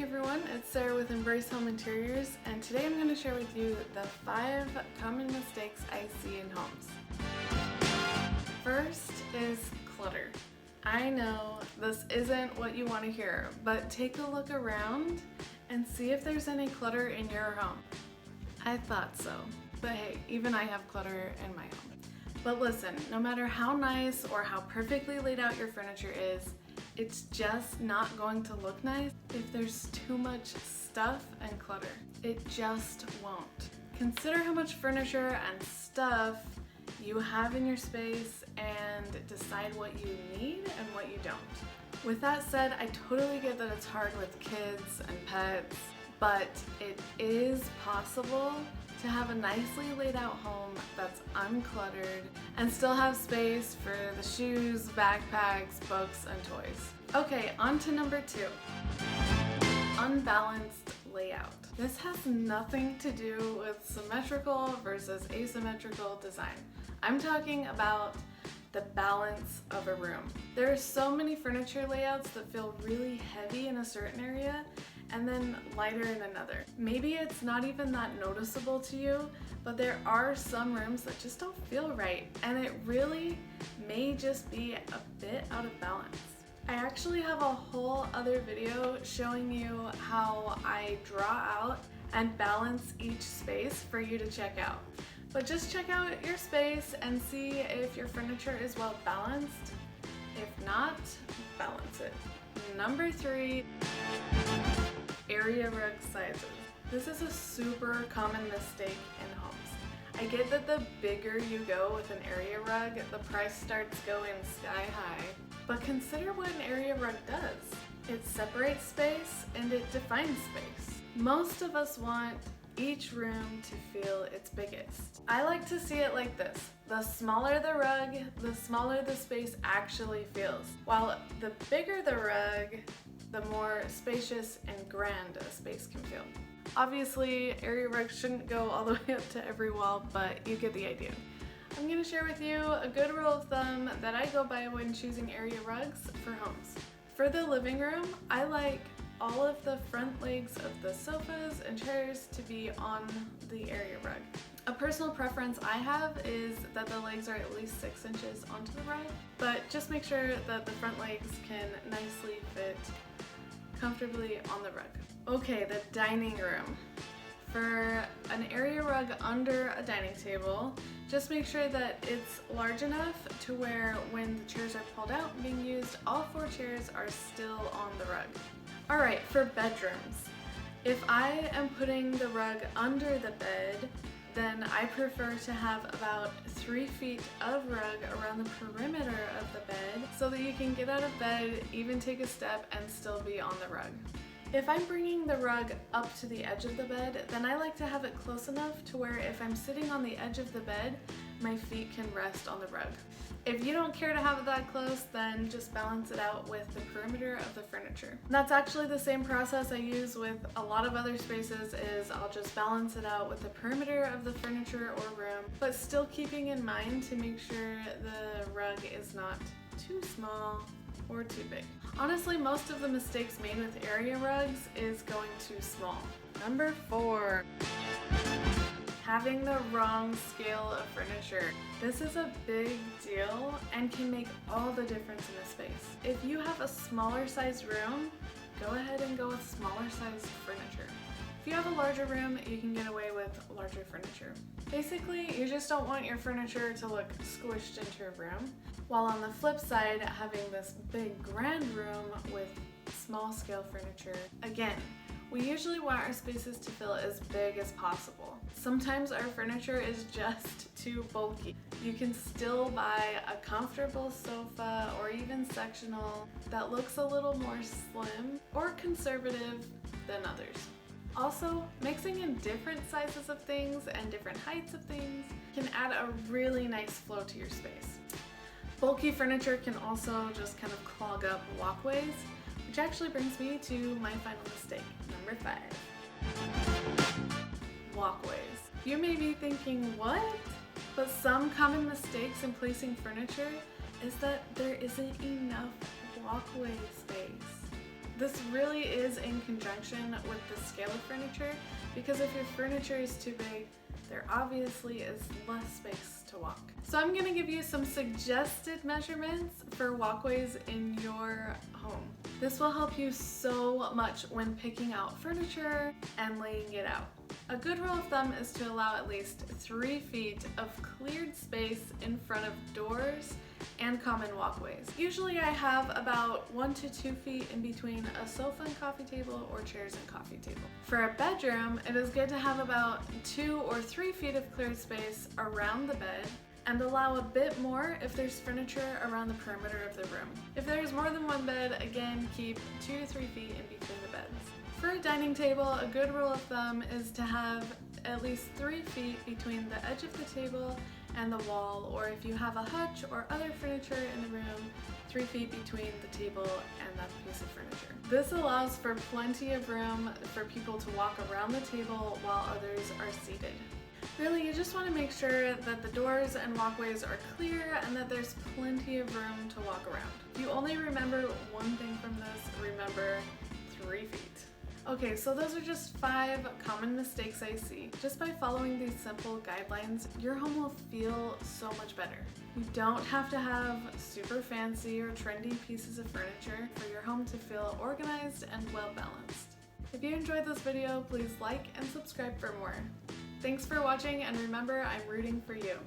everyone, it's Sarah with Embrace Home Interiors, and today I'm going to share with you the 5 common mistakes I see in homes. First is clutter. I know this isn't what you want to hear, but take a look around and see if there's any clutter in your home. I thought so, but hey, even I have clutter in my home. But listen, no matter how nice or how perfectly laid out your furniture is, it's just not going to look nice if there's too much stuff and clutter. It just won't. Consider how much furniture and stuff you have in your space and decide what you need and what you don't. With that said, I totally get that it's hard with kids and pets, but it is possible to have a nicely laid out home that's uncluttered and still have space for the shoes, backpacks, books, and toys. Okay, on to number 2. Unbalanced layout. This has nothing to do with symmetrical versus asymmetrical design. I'm talking about the balance of a room. There are so many furniture layouts that feel really heavy in a certain area and then lighter in another. Maybe it's not even that noticeable to you, but there are some rooms that just don't feel right, and it really may just be a bit out of balance. I actually have a whole other video showing you how I draw out and balance each space for you to check out. But just check out your space and see if your furniture is well balanced. If not, balance it. Number 3, area rug sizes. This is a super common mistake in homes. I get that the bigger you go with an area rug, the price starts going sky high. But consider what an area rug does. It separates space and it defines space. Most of us want each room to feel its biggest. I like to see it like this. The smaller the rug, the smaller the space actually feels. While the bigger the rug, the more spacious and grand a space can feel. Obviously, area rugs shouldn't go all the way up to every wall, but you get the idea. I'm going to share with you a good rule of thumb that I go by when choosing area rugs for homes. For the living room, I like all of the front legs of the sofas and chairs to be on the area rug. A personal preference I have is that the legs are at least 6 inches onto the rug, but just make sure that the front legs can nicely fit comfortably on the rug. Okay, the dining room. For an area rug under a dining table, just make sure that it's large enough to where when the chairs are pulled out and being used, all 4 chairs are still on the rug. Alright, for bedrooms. If I am putting the rug under the bed, then I prefer to have about 3 feet of rug around the perimeter of the bed so that you can get out of bed, even take a step, and still be on the rug. If I'm bringing the rug up to the edge of the bed, then I like to have it close enough to where if I'm sitting on the edge of the bed, my feet can rest on the rug. If you don't care to have it that close, then just balance it out with the perimeter of the furniture. That's actually the same process I use with a lot of other spaces. Is I'll just balance it out with the perimeter of the furniture or room, but still keeping in mind to make sure the rug is not too small or too big. Honestly, most of the mistakes made with area rugs is going too small. Number 4. Having the wrong scale of furniture. This is a big deal and can make all the difference in a space. If you have a smaller sized room, go ahead and go with smaller sized furniture. If you have a larger room, you can get away with larger furniture. Basically, you just don't want your furniture to look squished into your room, while on the flip side, having this big grand room with small scale furniture. Again, we usually want our spaces to feel as big as possible. Sometimes our furniture is just too bulky. You can still buy a comfortable sofa or even sectional that looks a little more slim or conservative than others. Also, mixing in different sizes of things and different heights of things can add a really nice flow to your space. Bulky furniture can also just kind of clog up walkways, which actually brings me to my final mistake, number 5. Walkways. You may be thinking, what? But some common mistakes in placing furniture is that there isn't enough walkway space. This really is in conjunction with the scale of furniture, because if your furniture is too big, there obviously is less space to walk. So I'm gonna give you some suggested measurements for walkways in your home. This will help you so much when picking out furniture and laying it out. A good rule of thumb is to allow at least 3 feet of cleared space in front of doors and common walkways. Usually I have about 1 to 2 feet in between a sofa and coffee table or chairs and coffee table. For a bedroom, it is good to have about 2 or 3 feet of cleared space around the bed, and allow a bit more if there's furniture around the perimeter of the room. If there's more than one bed, again, keep 2 to 3 feet in between the beds. For a dining table, a good rule of thumb is to have at least 3 feet between the edge of the table and the wall, or if you have a hutch or other furniture in the room, 3 feet between the table and that piece of furniture. This allows for plenty of room for people to walk around the table while others are seated. Really, you just want to make sure that the doors and walkways are clear and that there's plenty of room to walk around. If you only remember one thing from this, remember 3 feet. Okay, so those are just 5 common mistakes I see. Just by following these simple guidelines, your home will feel so much better. You don't have to have super fancy or trendy pieces of furniture for your home to feel organized and well balanced. If you enjoyed this video, please like and subscribe for more. Thanks for watching, and remember, I'm rooting for you.